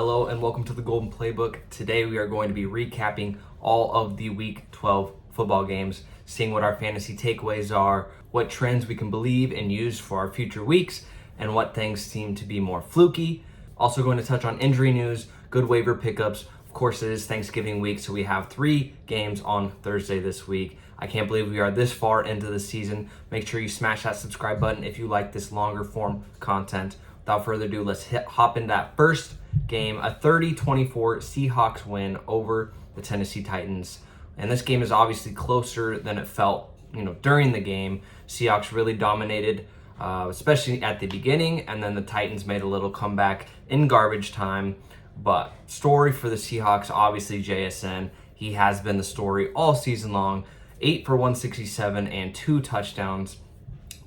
Hello and welcome to the Golden Playbook. Today we are going to be recapping all of the Week 12 football games, seeing what our fantasy takeaways are, what trends we can believe and use for our future weeks, and what things seem to be more fluky. Also going to touch on injury news, good waiver pickups. Of course, it is Thanksgiving week, so we have 3 games on Thursday this week. I can't believe we are this far into the season. Make sure you smash that subscribe button if you like this longer form content. Without further ado, let's hop in that first game, a 30-24 Seahawks win over the Tennessee Titans. And this game is obviously closer than it felt, during the game. Seahawks really dominated, especially at the beginning, and then the Titans made a little comeback in garbage time. But story for the Seahawks, obviously JSN. He has been the story all season long. 8 for 167 and 2 touchdowns.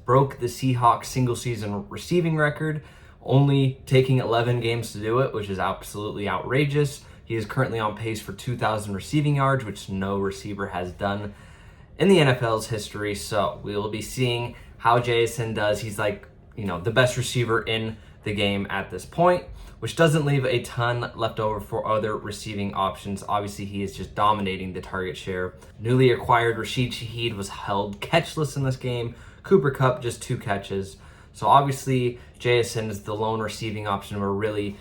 Broke the Seahawks single season receiving record, only taking 11 games to do it, which is absolutely outrageous. He is currently on pace for 2,000 receiving yards, which no receiver has done in the NFL's history. So we will be seeing how JSN does. He's like, the best receiver in the game at this point, which doesn't leave a ton left over for other receiving options. Obviously, he is just dominating the target share. Newly acquired Rashid Shaheed was held catchless in this game. Cooper Kupp, just 2 catches. So obviously, JSN is the lone receiving option we're really,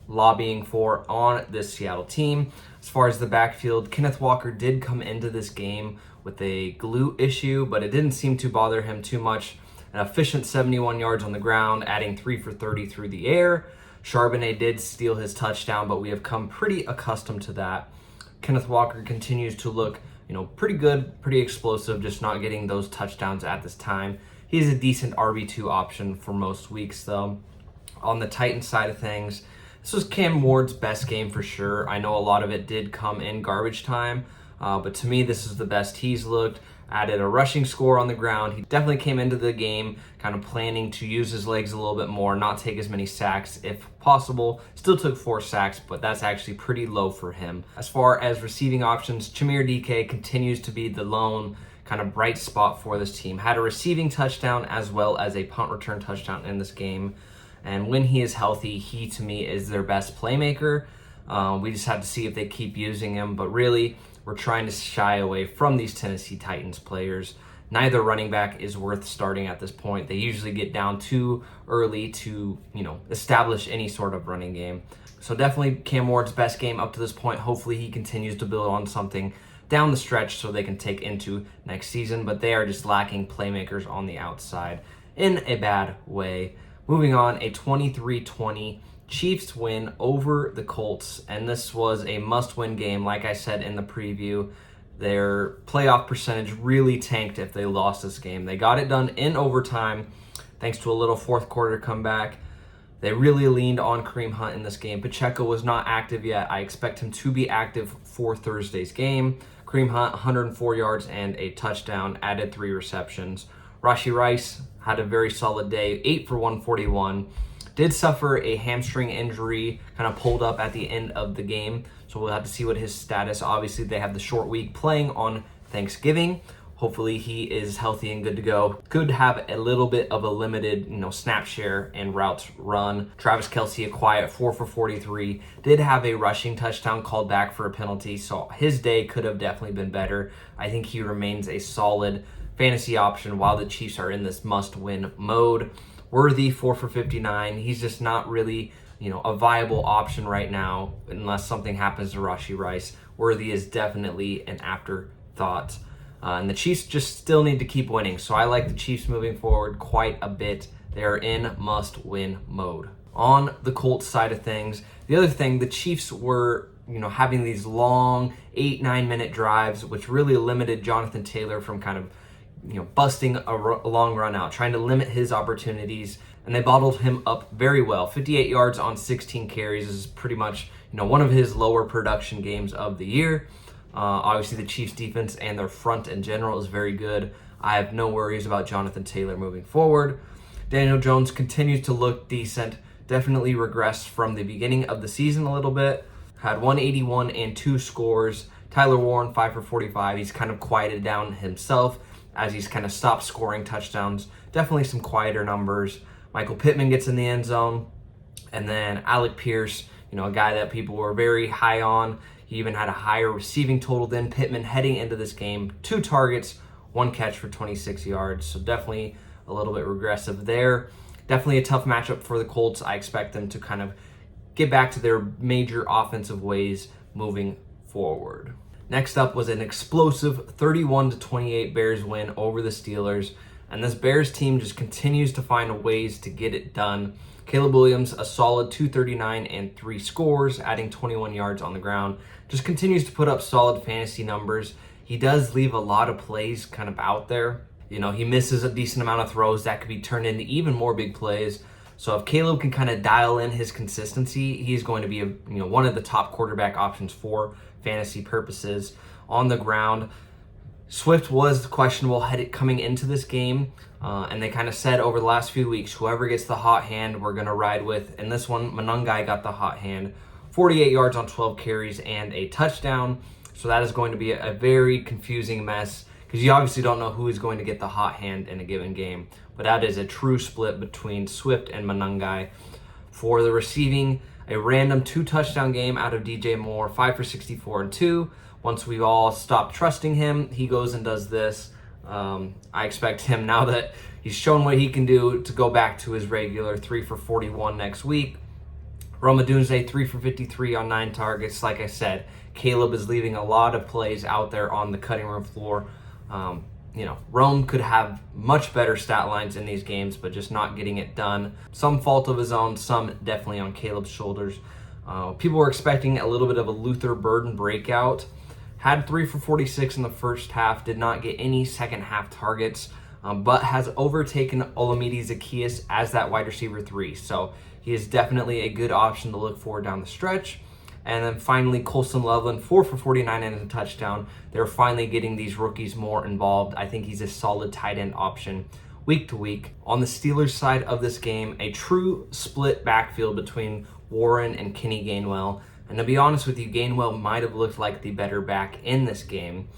lobbying for on this Seattle team. As far as the backfield, Kenneth Walker did come into this game with a glute issue, but it didn't seem to bother him too much. An efficient 71 yards on the ground, adding 3 for 30 through the air. Charbonnet did steal his touchdown, but we have come pretty accustomed to that. Kenneth Walker continues to look, pretty good, pretty explosive, just not getting those touchdowns at this time. He's a decent RB2 option for most weeks, though. On the Titans side of things, this was Cam Ward's best game for sure. I know a lot of it did come in garbage time, but to me, this is the best he's looked. Added a rushing score on the ground. He definitely came into the game kind of planning to use his legs a little bit more, not take as many sacks if possible. Still took 4 sacks, but that's actually pretty low for him. As far as receiving options, Jahmyr DK continues to be the lone kind of bright spot for this team. Had a receiving touchdown as well as a punt return touchdown in this game. And when he is healthy, he to me is their best playmaker. We just have to see if they keep using him, but really we're trying to shy away from these Tennessee Titans players. Neither running back is worth starting at this point. They usually get down too early to, establish any sort of running game. So definitely Cam Ward's best game up to this point. Hopefully he continues to build on something down the stretch so they can take into next season, but they are just lacking playmakers on the outside in a bad way. Moving on, a 23-20 Chiefs win over the Colts, and this was a must-win game. Like I said in the preview, their playoff percentage really tanked if they lost this game. They got it done in overtime thanks to a little fourth quarter comeback. They really leaned on Kareem Hunt in this game. Pacheco was not active yet. I expect him to be active for Thursday's game. Kareem Hunt, 104 yards and a touchdown, added 3 receptions. Rashee Rice had a very solid day, 8 for 141. Did suffer a hamstring injury, kind of pulled up at the end of the game. So we'll have to see what his status. Obviously, they have the short week playing on Thanksgiving. Hopefully he is healthy and good to go. Could have a little bit of a limited, snap share and routes run. Travis Kelce, a quiet 4 for 43. Did have a rushing touchdown called back for a penalty, so his day could have definitely been better. I think he remains a solid fantasy option while the Chiefs are in this must-win mode. Worthy, 4 for 59. He's just not really, a viable option right now unless something happens to Rashee Rice. Worthy is definitely an afterthought. And the Chiefs just still need to keep winning. So I like the Chiefs moving forward quite a bit. They are in must-win mode. On the Colts side of things, the other thing, the Chiefs were, having these long 8-9 minute drives, which really limited Jonathan Taylor from kind of, busting a long run out, trying to limit his opportunities. And they bottled him up very well. 58 yards on 16 carries is pretty much, one of his lower production games of the year. Obviously, the Chiefs' defense and their front in general is very good. I have no worries about Jonathan Taylor moving forward. Daniel Jones continues to look decent. Definitely regressed from the beginning of the season a little bit. Had 181 and 2 scores. Tyler Warren, 5 for 45. He's kind of quieted down himself as he's kind of stopped scoring touchdowns. Definitely some quieter numbers. Michael Pittman gets in the end zone. And then Alec Pierce a guy that people were very high on. He even had a higher receiving total than Pittman heading into this game. 2 targets, 1 catch for 26 yards. So definitely a little bit regressive there. Definitely a tough matchup for the Colts. I expect them to kind of get back to their major offensive ways moving forward. Next up was an explosive 31-28 Bears win over the Steelers. And this Bears team just continues to find ways to get it done. Caleb Williams, a solid 239 and 3 scores, adding 21 yards on the ground. Just continues to put up solid fantasy numbers. He does leave a lot of plays kind of out there. He misses a decent amount of throws that could be turned into even more big plays. So if Caleb can kind of dial in his consistency, he's going to be one of the top quarterback options for fantasy purposes. On the ground, Swift was questionable coming into this game, and they kind of said over the last few weeks, whoever gets the hot hand, we're going to ride with. And this one, Monangai got the hot hand, 48 yards on 12 carries and a touchdown. So that is going to be a very confusing mess, because you obviously don't know who is going to get the hot hand in a given game. But that is a true split between Swift and Monangai. For the receiving, a random 2-touchdown game out of DJ Moore, 5 for 64 and 2. Once we've all stopped trusting him, he goes and does this. I expect him, now that he's shown what he can do, to go back to his regular 3 for 41 next week. Rome Odunze, 3 for 53 on 9 targets. Like I said, Caleb is leaving a lot of plays out there on the cutting room floor. Rome could have much better stat lines in these games, but just not getting it done. Some fault of his own, some definitely on Caleb's shoulders. People were expecting a little bit of a Luther Burden breakout. Had 3 for 46 in the first half, did not get any second half targets, but has overtaken Olamide Zaccheaus as that wide receiver 3. So he is definitely a good option to look for down the stretch. And then finally, Colson Loveland, 4 for 49 and a touchdown. They're finally getting these rookies more involved. I think he's a solid tight end option week to week. On the Steelers side of this game, a true split backfield between Warren and Kenny Gainwell. And to be honest with you, Gainwell might have looked like the better back in this game.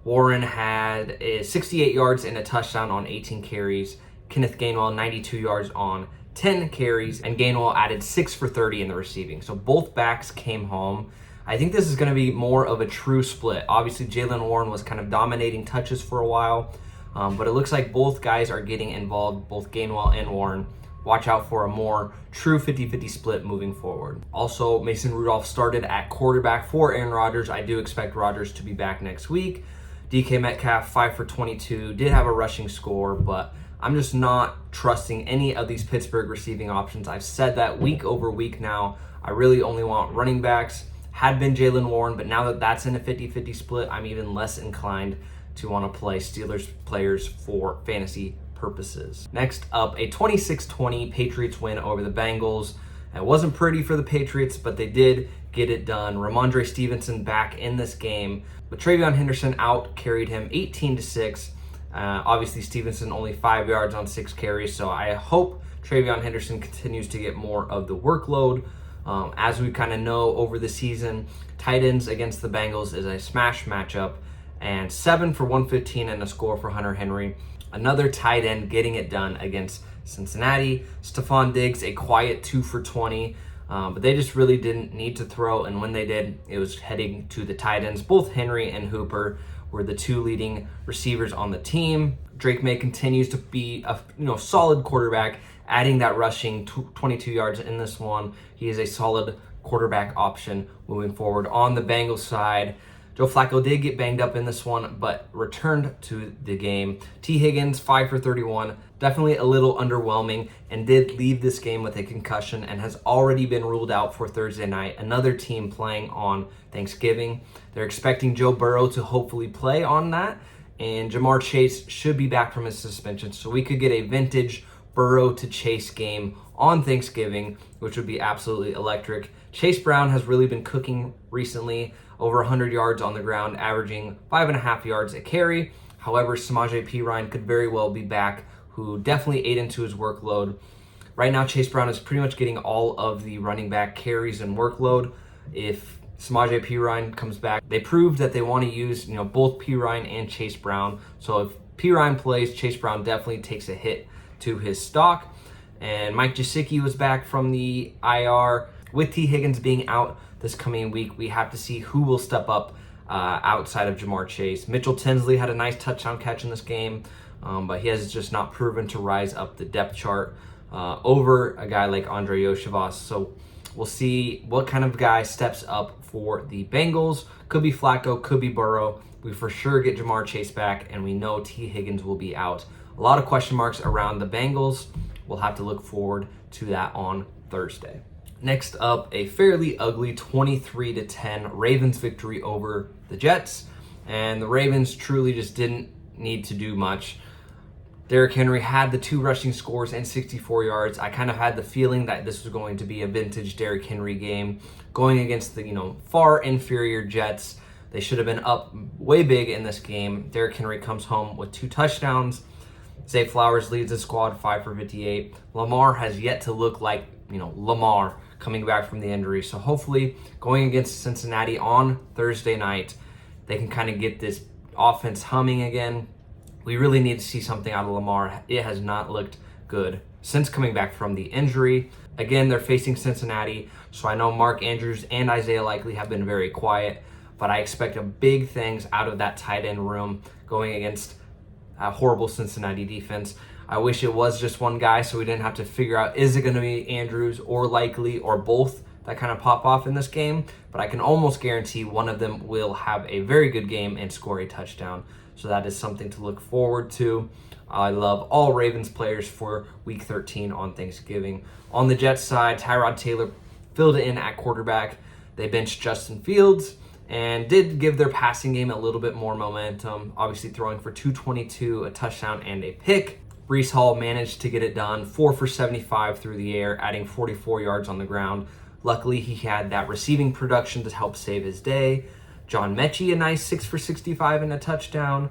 Warren had 68 yards and a touchdown on 18 carries. Kenneth Gainwell, 92 yards on 10 carries, and Gainwell added 6 for 30 in the receiving. So both backs came home. I think this is going to be more of a true split. Obviously, Jaylen Warren was kind of dominating touches for a while, but it looks like both guys are getting involved, both Gainwell and Warren. Watch out for a more true 50-50 split moving forward. Also, Mason Rudolph started at quarterback for Aaron Rodgers. I do expect Rodgers to be back next week. DK Metcalf, 5 for 22, did have a rushing score, but I'm just not trusting any of these Pittsburgh receiving options. I've said that week over week now. I really only want running backs. Had been Jaylen Warren, but now that that's in a 50-50 split, I'm even less inclined to want to play Steelers players for fantasy purposes. Next up, a 26-20 Patriots win over the Bengals. It wasn't pretty for the Patriots, but they did get it done. Ramondre Stevenson back in this game, but Travion Henderson out carried him 18-6. Obviously, Stevenson only 5 yards on 6 carries, so I hope Travion Henderson continues to get more of the workload. As we kind of know over the season, tight ends against the Bengals is a smash matchup, and 7 for 115 and a score for Hunter Henry. Another tight end getting it done against Cincinnati. Stephon Diggs, a quiet 2 for 20, but they just really didn't need to throw, and when they did, it was heading to the tight ends. Both Henry and Hooper were the 2 leading receivers on the team. Drake May continues to be a solid quarterback, adding that rushing 22 yards in this one. He is a solid quarterback option moving forward. On the Bengals side, Joe Flacco did get banged up in this one, but returned to the game. T. Higgins, 5 for 31, definitely a little underwhelming, and did leave this game with a concussion and has already been ruled out for Thursday night. Another team playing on Thanksgiving. They're expecting Joe Burrow to hopefully play on that, and Jahmyr Chase should be back from his suspension, so we could get a vintage Burrow to Chase game on Thanksgiving, which would be absolutely electric. Chase Brown has really been cooking recently, over 100 yards on the ground, averaging 5.5 yards a carry. However, Samaje Perine could very well be back, who definitely ate into his workload. Right now, Chase Brown is pretty much getting all of the running back carries and workload. If Samaje Perine comes back, they proved that they want to use both Perine and Chase Brown. So if Perine plays, Chase Brown definitely takes a hit to his stock. And Mike Gesicki was back from the IR. With T. Higgins being out this coming week, we have to see who will step up outside of Ja'Marr Chase. Mitchell Tinsley had a nice touchdown catch in this game, but he has just not proven to rise up the depth chart over a guy like Andre Yoshivas. So we'll see what kind of guy steps up for the Bengals. Could be Flacco, could be Burrow. We for sure get Ja'Marr Chase back, and we know T. Higgins will be out. A lot of question marks around the Bengals. We'll have to look forward to that on Thursday. Next up, a fairly ugly 23-10 Ravens victory over the Jets. And the Ravens truly just didn't need to do much. Derrick Henry had the 2 rushing scores and 64 yards. I kind of had the feeling that this was going to be a vintage Derrick Henry game going against the, far inferior Jets. They should have been up way big in this game. Derrick Henry comes home with 2 touchdowns. Zay Flowers leads the squad 5 for 58. Lamar has yet to look like, Lamar coming back from the injury. So hopefully going against Cincinnati on Thursday night, they can kind of get this offense humming again. We really need to see something out of Lamar. It has not looked good since coming back from the injury. Again, they're facing Cincinnati, so I know Mark Andrews and Isaiah Likely have been very quiet, but I expect big things out of that tight end room going against a horrible Cincinnati defense. I wish it was just one guy so we didn't have to figure out, is it going to be Andrews or Likely or both that kind of pop off in this game, but I can almost guarantee one of them will have a very good game and score a touchdown. So that is something to look forward to. I love all Ravens players for Week 13 on Thanksgiving. On the Jets side, Tyrod Taylor filled in at quarterback. They benched Justin Fields and did give their passing game a little bit more momentum, obviously throwing for 222, a touchdown, and a pick. Breece Hall managed to get it done, 4 for 75 through the air, adding 44 yards on the ground. Luckily, he had that receiving production to help save his day. John Mechie, a nice 6 for 65 and a touchdown.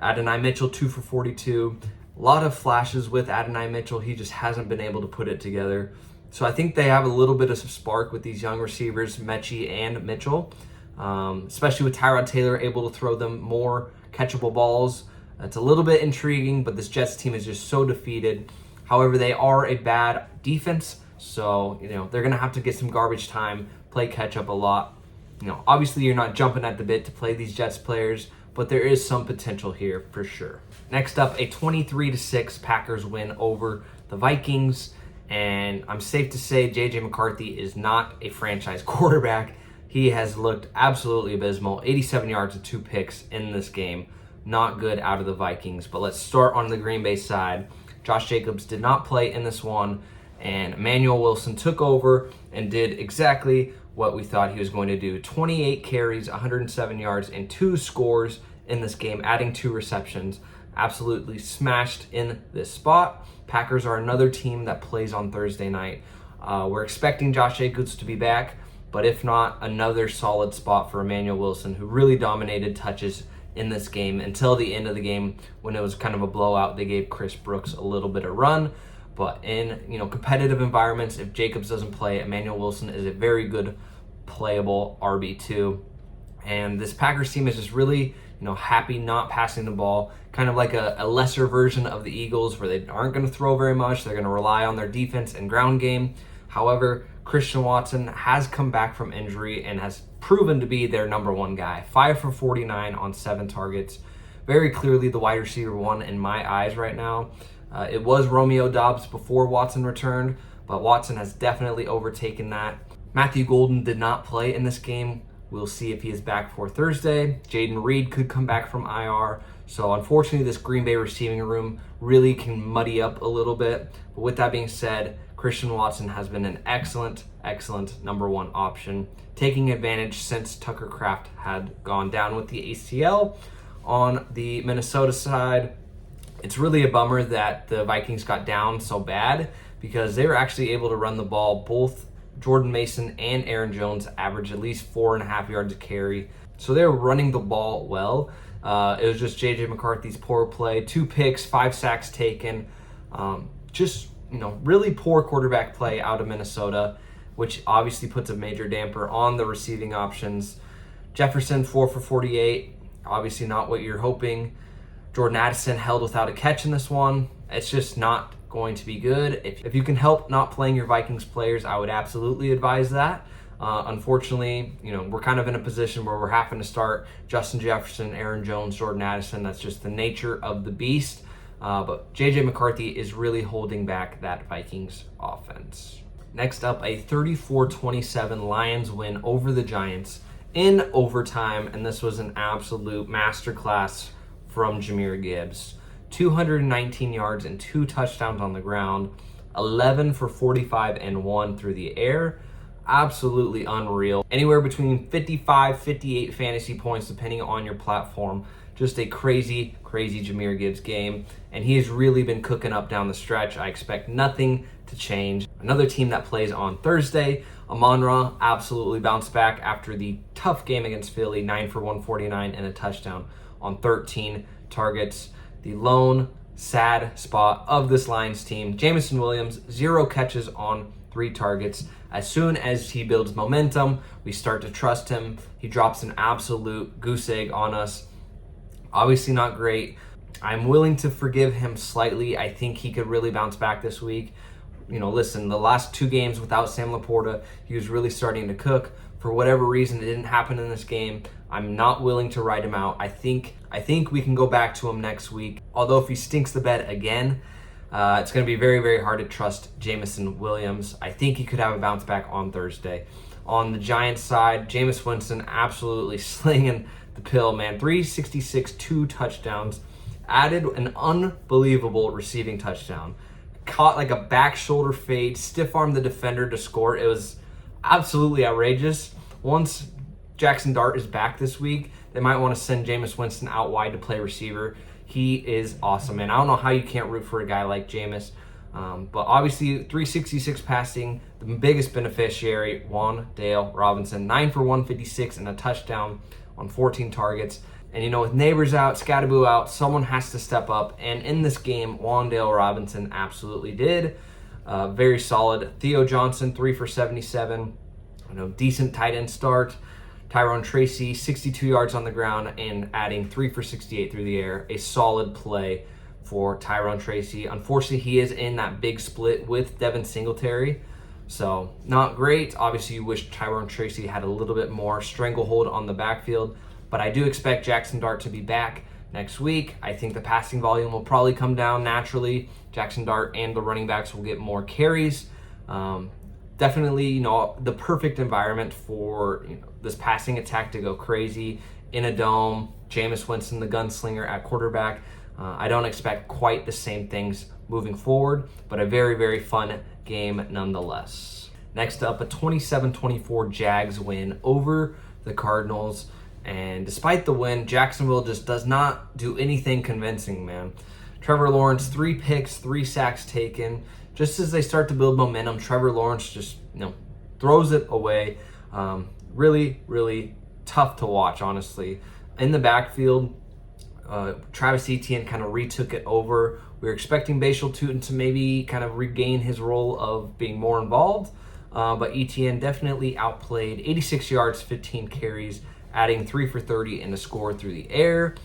Adonai Mitchell, 2 for 42. A lot of flashes with Adonai Mitchell. He just hasn't been able to put it together. So I think they have a little bit of spark with these young receivers, Mechie and Mitchell, especially with Tyrod Taylor able to throw them more catchable balls. It's a little bit intriguing, but this Jets team is just so defeated. However, they are a bad defense, so they're going to have to get some garbage time, play catch up a lot. Obviously you're not jumping at the bit to play these Jets players, but there is some potential here for sure. Next up, a 23-6 Packers win over the Vikings, and I'm safe to say J.J. McCarthy is not a franchise quarterback. He has looked absolutely abysmal. 87 yards and 2 picks in this game. Not good out of the Vikings. But let's start on the Green Bay side. Josh Jacobs did not play in this one, and Emmanuel Wilson took over and did exactly what we thought he was going to do. 28 carries, 107 yards, and 2 scores in this game, adding 2 receptions. Absolutely smashed in this spot. Packers are another team that plays on Thursday night. We're expecting Josh Jacobs to be back, but if not, another solid spot for Emmanuel Wilson, who really dominated touches in this game until the end of the game when it was kind of a blowout. They gave Chris Brooks a little bit of run, but in competitive environments, if Jacobs doesn't play, Emmanuel Wilson is a very good playable RB2. And this Packers team is just really happy not passing the ball, kind of like a lesser version of the Eagles where they aren't going to throw very much. They're going to rely on their defense and ground game. However, Christian Watson has come back from injury and has proven to be their number 1 guy. 5 for 49 on 7 targets. Very clearly the wide receiver 1 in my eyes right now. It was Romeo Doubs before Watson returned, but Watson has definitely overtaken that. Matthew Golden did not play in this game. We'll see if he is back for Thursday. Jaden Reed could come back from IR. So unfortunately, this Green Bay receiving room really can muddy up a little bit. But with that being said, Christian Watson has been an excellent number 1 option, taking advantage since Tucker Kraft had gone down with the ACL. On the Minnesota side, it's really a bummer that the Vikings got down so bad because they were actually able to run the ball. Both Jordan Mason and Aaron Jones averaged at least 4.5 yards a carry. So they were running the ball well. It was just J.J. McCarthy's poor play. 2 picks, 5 sacks taken. Really poor quarterback play out of Minnesota, which obviously puts a major damper on the receiving options. Jefferson, 4 for 48. Obviously not what you're hoping. Jordan Addison held without a catch in this one. It's just not going to be good. If you can help not playing your Vikings players, I would absolutely advise that. Unfortunately, we're kind of in a position where we're having to start Justin Jefferson, Aaron Jones, Jordan Addison. That's just the nature of the beast. But JJ McCarthy is really holding back that Vikings offense. Next up, a 34-27 Lions win over the Giants in overtime, and this was an absolute masterclass from Jahmyr Gibbs. 219 yards and 2 touchdowns on the ground, 11 for 45 and 1 through the air. Absolutely unreal. Anywhere between 55, 58 fantasy points depending on your platform. Just a crazy Jahmyr Gibbs game, and he has really been cooking up down the stretch. I expect nothing to change. Another team that plays on Thursday, Amon-Ra absolutely bounced back after the tough game against Philly, 9 for 149 and a touchdown on 13 targets. The lone sad spot of this Lions team, Jameson Williams, 0 catches on 3 targets. As soon as he builds momentum, we start to trust him. He drops an absolute goose egg on us. Obviously not great. I'm willing to forgive him slightly. I think he could really bounce back this week. Listen, the last 2 games without Sam Laporta, he was really starting to cook. For whatever reason, it didn't happen in this game. I'm not willing to write him out. I think we can go back to him next week. Although if he stinks the bed again, it's going to be very, very hard to trust Jameson Williams. I think he could have a bounce back on Thursday. On the Giants side, Jameis Winston absolutely slinging the pill, man. 366, 2 touchdowns. Added an unbelievable receiving touchdown. Caught like a back shoulder fade, stiff armed the defender to score. It was absolutely outrageous. Once Jackson Dart is back this week, they might want to send Jameis Winston out wide to play receiver. He is awesome, man. I don't know how you can't root for a guy like Jameis. But obviously, 366 passing, the biggest beneficiary, Wan'Dale Robinson, 9 for 156 and a touchdown on 14 targets. And with Neighbors out, Scattaboo out, someone has to step up. And in this game, Wan'Dale Robinson absolutely did. Very solid. Theo Johnson, 3 for 77. Decent tight end start. Tyrone Tracy, 62 yards on the ground and adding 3 for 68 through the air. A solid play for Tyrone Tracy. Unfortunately, he is in that big split with Devin Singletary. So not great. Obviously, you wish Tyrone Tracy had a little bit more stranglehold on the backfield. But I do expect Jackson Dart to be back next week. I think the passing volume will probably come down naturally. Jackson Dart and the running backs will get more carries. Definitely, the perfect environment for this passing attack to go crazy in a dome. Jameis Winston, the gunslinger at quarterback. I don't expect quite the same things moving forward, but a very, very fun game nonetheless. Next up, a 27-24 Jags win over the Cardinals. And despite the win, Jacksonville just does not do anything convincing, man. Trevor Lawrence, 3 picks, 3 sacks taken. Just as they start to build momentum, Trevor Lawrence just, throws it away. Really, really tough to watch, honestly. In the backfield, Travis Etienne kind of retook it over. We were expecting Bashal Tutin to maybe kind of regain his role of being more involved. But Etienne definitely outplayed. 86 yards, 15 carries, adding 3 for 30 and a score through the air.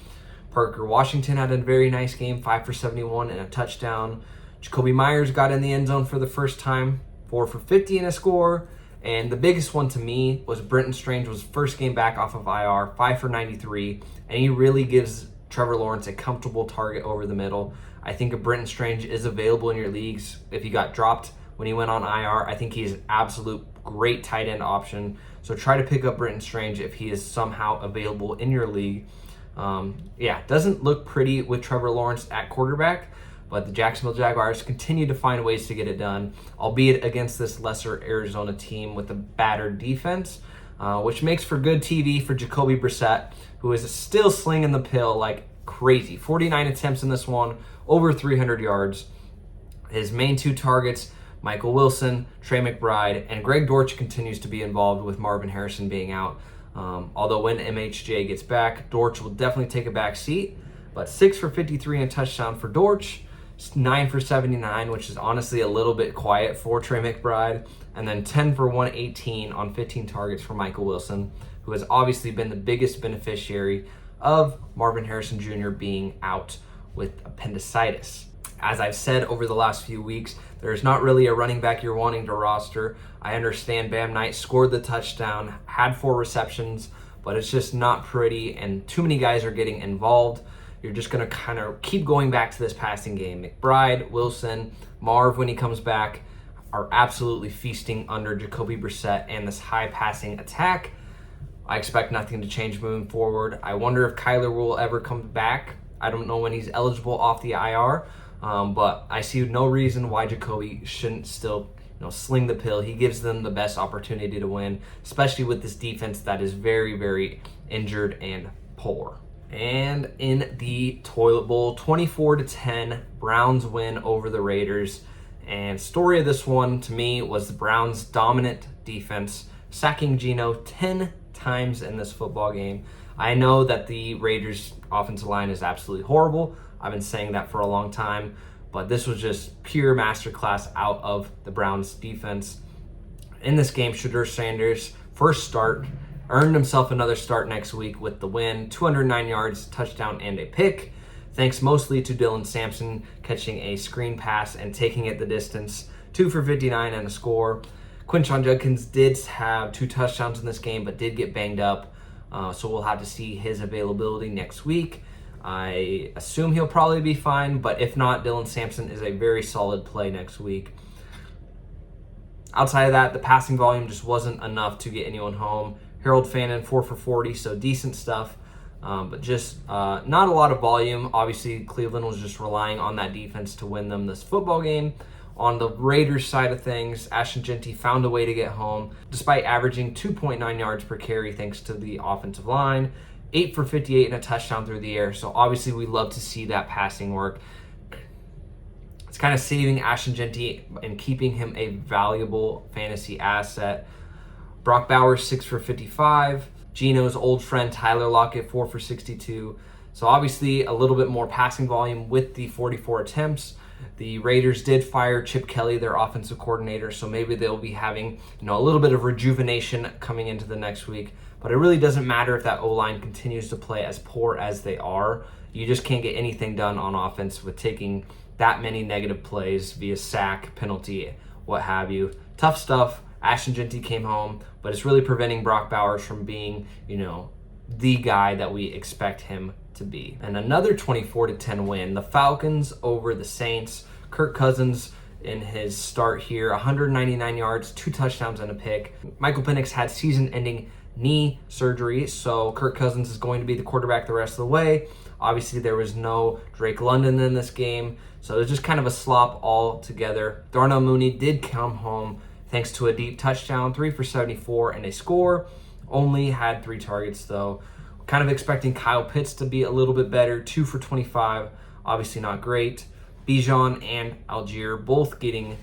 Parker Washington had a very nice game, 5 for 71 and a touchdown. Jacoby Myers got in the end zone for the first time, 4 for 50 and a score. And the biggest one to me was Brenton Strange's first game back off of IR, 5 for 93. And he really gives Trevor Lawrence a comfortable target over the middle. I think if Brenton Strange is available in your leagues, if he got dropped when he went on IR, I think he's an absolute great tight end option. So try to pick up Brenton Strange if he is somehow available in your league. Doesn't look pretty with Trevor Lawrence at quarterback, but the Jacksonville Jaguars continue to find ways to get it done, albeit against this lesser Arizona team with a battered defense, which makes for good TV for Jacoby Brissett, who is still slinging the pill like crazy. 49 attempts in this one, over 300 yards. His main 2 targets, Michael Wilson, Trey McBride, and Greg Dortch continues to be involved with Marvin Harrison being out. Although when MHJ gets back, Dortch will definitely take a back seat. But 6 for 53 and a touchdown for Dortch, 9 for 79, which is honestly a little bit quiet for Trey McBride. And then 10 for 118 on 15 targets for Michael Wilson, who has obviously been the biggest beneficiary of Marvin Harrison Jr. being out with appendicitis. As I've said over the last few weeks, there's not really a running back you're wanting to roster. I understand Bam Knight scored the touchdown, had 4 receptions, but it's just not pretty, and too many guys are getting involved. You're just going to kind of keep going back to this passing game. McBride, Wilson, Marv, when he comes back, are absolutely feasting under Jacoby Brissett and this high passing attack. I expect nothing to change moving forward. I wonder if Kyler will ever come back. I don't know when he's eligible off the IR, but I see no reason why Jacoby shouldn't still sling the pill. He gives them the best opportunity to win, especially with this defense that is very, very injured and poor. And in the toilet bowl, 24-10, Browns win over the Raiders. And story of this one to me was the Browns' dominant defense, sacking Geno 10 times in this football game. I know that the Raiders' offensive line is absolutely horrible. I've been saying that for a long time, but this was just pure masterclass out of the Browns' defense. In this game, Shedeur Sanders' first start, earned himself another start next week with the win, 209 yards, touchdown, and a pick, thanks mostly to Dylan Sampson catching a screen pass and taking it the distance, 2 for 59 and a score. Quinshon Judkins did have 2 touchdowns in this game, but did get banged up, so we'll have to see his availability next week. I assume he'll probably be fine, but if not, Dylan Sampson is a very solid play next week. Outside of that, the passing volume just wasn't enough to get anyone home. Harold Fannin, 4 for 40, so decent stuff, but just not a lot of volume. Obviously, Cleveland was just relying on that defense to win them this football game. On the Raiders side of things, Ashton Jeanty found a way to get home, despite averaging 2.9 yards per carry thanks to the offensive line, 8 for 58 and a touchdown through the air. So obviously we love to see that passing work. It's kind of saving Ashton Jeanty and keeping him a valuable fantasy asset. Brock Bowers, 6 for 55. Geno's old friend Tyler Lockett, 4 for 62. So obviously a little bit more passing volume with the 44 attempts. The Raiders did fire Chip Kelly, their offensive coordinator, so maybe they'll be having a little bit of rejuvenation coming into the next week. But it really doesn't matter if that O-line continues to play as poor as they are. You just can't get anything done on offense with taking that many negative plays via sack, penalty, what have you. Tough stuff. Ashton Jeanty came home, but it's really preventing Brock Bowers from being, the guy that we expect him to be. And another 24-10 win, the Falcons over the Saints. Kirk Cousins in his start here, 199 yards, 2 touchdowns and a pick. Michael Penix had season-ending knee surgery, so Kirk Cousins is going to be the quarterback the rest of the way. Obviously, there was no Drake London in this game, so it was just kind of a slop all together. Darnell Mooney did come home thanks to a deep touchdown, 3 for 74 and a score. Only had 3 targets, though. Kind of expecting Kyle Pitts to be a little bit better, 2 for 25. Obviously not great. Bijan and Algier both getting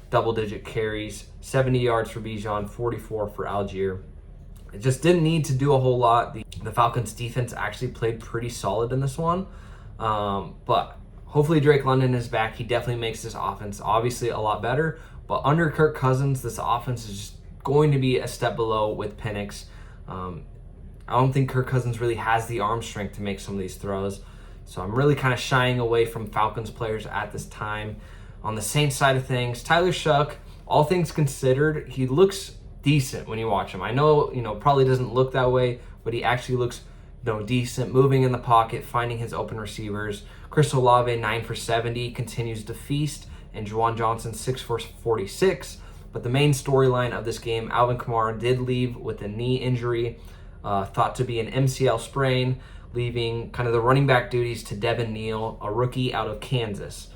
double-digit carries, 70 yards for Bijan, 44 for Algier. It just didn't need to do a whole lot. The Falcons defense actually played pretty solid in this one. But hopefully Drake London is back. He definitely makes this offense obviously a lot better. But under Kirk Cousins, this offense is just going to be a step below with Penix. I don't think Kirk Cousins really has the arm strength to make some of these throws. So I'm really kind of shying away from Falcons players at this time. On the Saints side of things, Tyler Shuck, all things considered, he looks decent when you watch him. I know, probably doesn't look that way, but he actually looks, decent, moving in the pocket, finding his open receivers. Chris Olave, 9 for 70, continues to feast, and Juwan Johnson, 6 for 46. But the main storyline of this game, Alvin Kamara did leave with a knee injury, thought to be an MCL sprain, leaving kind of the running back duties to Devin Neal, a rookie out of Kansas.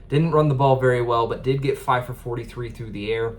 Didn't run the ball very well, but did get 5 for 43 through the air.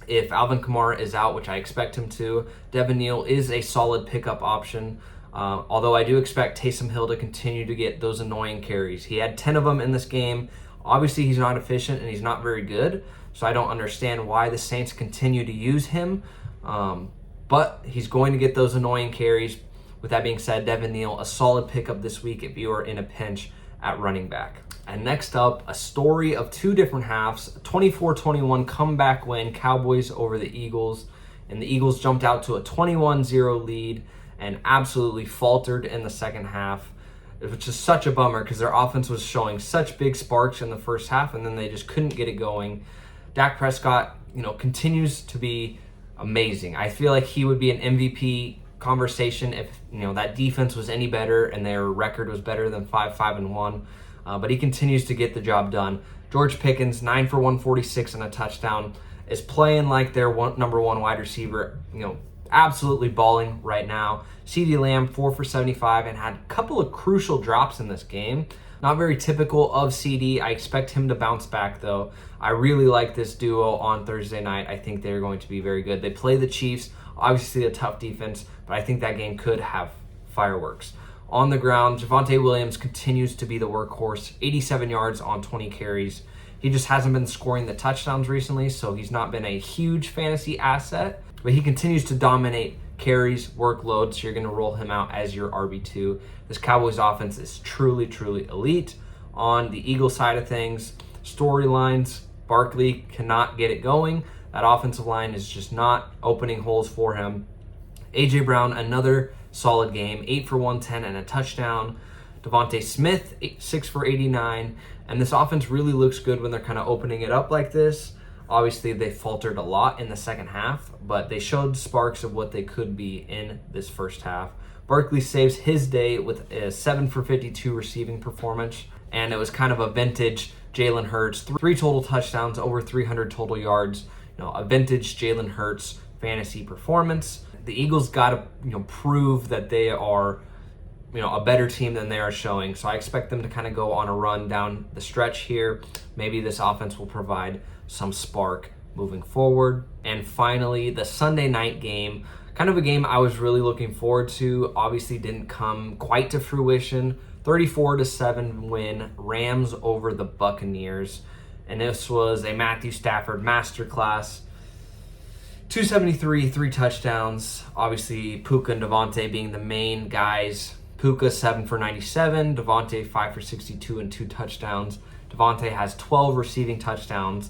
If Alvin Kamara is out, which I expect him to, Devin Neal is a solid pickup option, although I do expect Taysom Hill to continue to get those annoying carries. He had 10 of them in this game. Obviously, he's not efficient and he's not very good, so I don't understand why the Saints continue to use him. But he's going to get those annoying carries. With that being said, Devin Neal, a solid pickup this week if you are in a pinch at running back. And next up, a story of 2 different halves. 24-21 comeback win, Cowboys over the Eagles. And the Eagles jumped out to a 21-0 lead and absolutely faltered in the second half. which is such a bummer because their offense was showing such big sparks in the first half, and then they just couldn't get it going. Dak Prescott, continues to be amazing. I feel like he would be an MVP conversation if that defense was any better and their record was better than 5-5-1. But he continues to get the job done. George Pickens, 9 for 146 and a touchdown, is playing like their number one wide receiver. Absolutely balling right now. CeeDee Lamb, 4 for 75, and had a couple of crucial drops in this game. Not very typical of CD. I expect him to bounce back, though. I really like this duo on Thursday night. I think they're going to be very good. They play the Chiefs, obviously a tough defense, but I think that game could have fireworks. On the ground, Javonte Williams continues to be the workhorse, 87 yards on 20 carries. He just hasn't been scoring the touchdowns recently, so he's not been a huge fantasy asset, but he continues to dominate carries, workload, so you're going to roll him out as your RB2. This Cowboys offense is truly, truly elite. On the Eagles side of things, storylines, Barkley cannot get it going. That offensive line is just not opening holes for him. A.J. Brown, another solid game, 8 for 110 and a touchdown. Devontae Smith, 6 for 89. And this offense really looks good when they're kind of opening it up like this. Obviously, they faltered a lot in the second half, but they showed sparks of what they could be in this first half. Barkley saves his day with a 7 for 52 receiving performance, and it was kind of a vintage Jalen Hurts, 3 total touchdowns, over 300 total yards. A vintage Jalen Hurts fantasy performance. The Eagles got to prove that they are a better team than they are showing. So I expect them to kind of go on a run down the stretch here. Maybe this offense will provide some spark moving forward. And finally, the Sunday night game, kind of a game I was really looking forward to. Obviously didn't come quite to fruition. 34-7 win, Rams over the Buccaneers. And this was a Matthew Stafford masterclass. 273, 3 touchdowns. Obviously, Puka and Devontae being the main guys. Puka 7 for 97, Devontae 5 for 62 and 2 touchdowns. Devontae has 12 receiving touchdowns,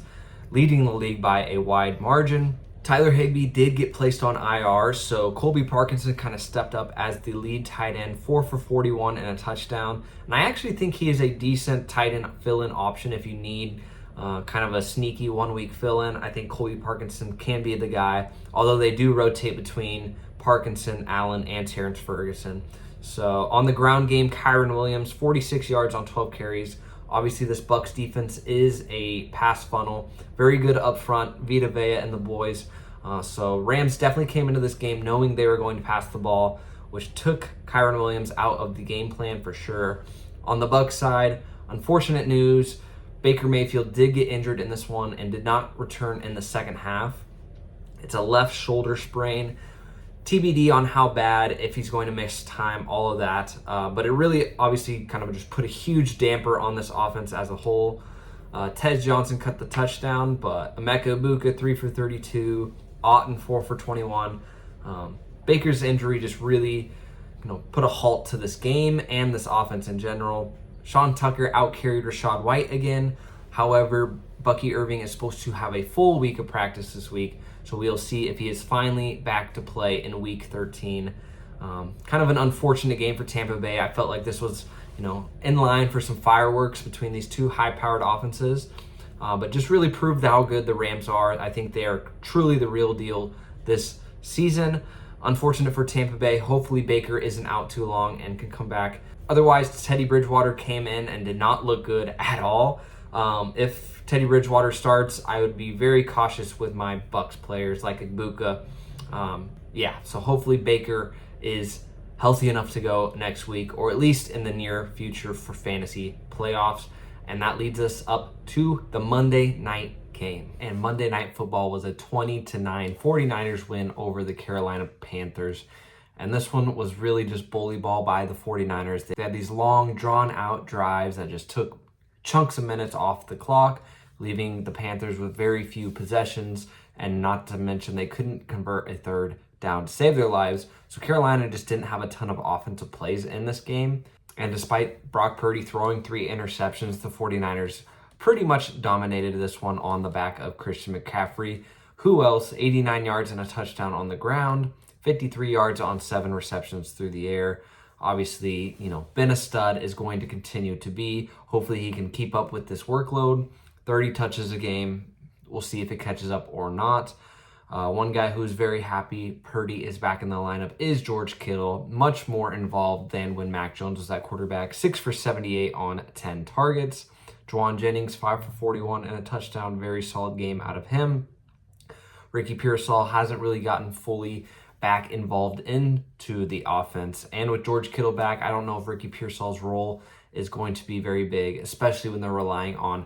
leading the league by a wide margin. Tyler Higbee did get placed on IR, so Colby Parkinson kind of stepped up as the lead tight end, 4 for 41 and a touchdown. And I actually think he is a decent tight end fill-in option if you need kind of a sneaky one-week fill-in. I think Colby Parkinson can be the guy, although they do rotate between Parkinson, Allen, and Terrence Ferguson. So on the ground game, Kyron Williams, 46 yards on 12 carries. Obviously, this Bucs defense is a pass funnel. Very good up front, Vita Vea and the boys. So Rams definitely came into this game knowing they were going to pass the ball, which took Kyron Williams out of the game plan for sure. On the Bucs side, unfortunate news. Baker Mayfield did get injured in this one and did not return in the second half. It's a left shoulder sprain. TBD on how bad, if he's going to miss time, all of that. But it really obviously kind of just put a huge damper on this offense as a whole. Ted Johnson cut the touchdown, but Emeka Egbuka 3 for 32, Otton 4 for 21. Baker's injury just really put a halt to this game and this offense in general. Sean Tucker outcarried Rachaad White again. However, Bucky Irving is supposed to have a full week of practice this week, so we'll see if he is finally back to play in Week 13. Kind of an unfortunate game for Tampa Bay. I felt like this was, in line for some fireworks between these two high-powered offenses, but just really proved how good the Rams are. I think they are truly the real deal this season. Unfortunate for Tampa Bay. Hopefully Baker isn't out too long and can come back. Otherwise, Teddy Bridgewater came in and did not look good at all. If Teddy Bridgewater starts, I would be very cautious with my Bucs players like Egbuka. So hopefully Baker is healthy enough to go next week, or at least in the near future for fantasy playoffs. And that leads us up to the Monday night game. And Monday Night Football was a 20-9 49ers win over the Carolina Panthers. And this one was really just bully ball by the 49ers. They had these long, drawn-out drives that just took chunks of minutes off the clock, leaving the Panthers with very few possessions, and not to mention they couldn't convert a third down to save their lives. So Carolina just didn't have a ton of offensive plays in this game. And despite Brock Purdy throwing 3 interceptions, the 49ers pretty much dominated this one on the back of Christian McCaffrey. Who else? 89 yards and a touchdown on the ground. 53 yards on 7 receptions through the air. obviously, been a stud, is going to continue to be. Hopefully he can keep up with this workload. 30 touches a game. We'll see if it catches up or not. One guy who's very happy Purdy is back in the lineup is George Kittle. Much more involved than when Mac Jones was at quarterback. 6 for 78 on 10 targets. Juwan Jennings, 5 for 41 and a touchdown. Very solid game out of him. Ricky Pearsall hasn't really gotten fully back involved into the offense. And with George Kittle back, I don't know if Ricky Pearsall's role is going to be very big, especially when they're relying on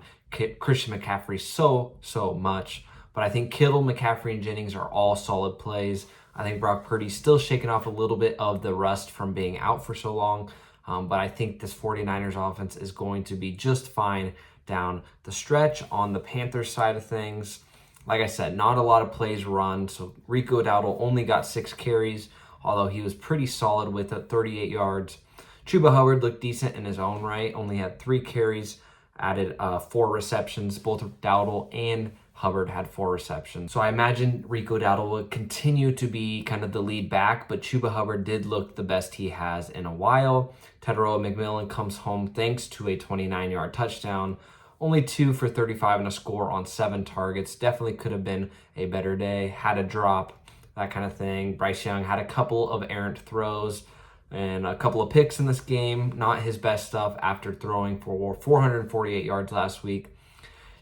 Christian McCaffrey so much. But I think Kittle, McCaffrey, and Jennings are all solid plays. I think Brock Purdy's still shaking off a little bit of the rust from being out for so long. But I think this 49ers offense is going to be just fine down the stretch. On the Panthers side of things, like I said, not a lot of plays run. So Rico Dowdle only got 6 carries, although he was pretty solid with it, 38 yards. Chuba Hubbard looked decent in his own right, only had 3 carries, added 4 receptions. Both Dowdle and Hubbard had 4 receptions. So I imagine Rico Dowdle will continue to be kind of the lead back, but Chuba Hubbard did look the best he has in a while. Teteroa McMillan comes home thanks to a 29-yard touchdown. Only 2 for 35 and a score on 7 targets. Definitely could have been a better day. Had a drop, that kind of thing. Bryce Young had a couple of errant throws and a couple of picks in this game. Not his best stuff after throwing for 448 yards last week.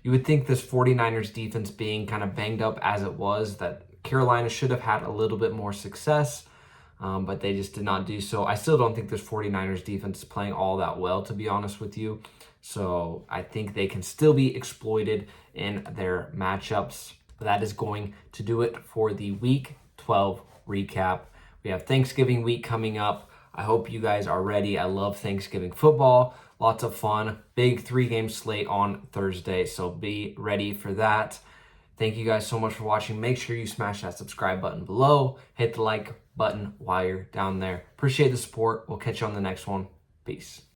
You would think this 49ers defense being kind of banged up as it was, that Carolina should have had a little bit more success, but they just did not do so. I still don't think this 49ers defense is playing all that well, to be honest with you. So I think they can still be exploited in their matchups. That is going to do it for the Week 12 recap. We have Thanksgiving week coming up. I hope you guys are ready. I love Thanksgiving football. Lots of fun. Big 3-game slate on Thursday, so be ready for that. Thank you guys so much for watching. Make sure you smash that subscribe button below. Hit the like button while you're down there. Appreciate the support. We'll catch you on the next one. Peace.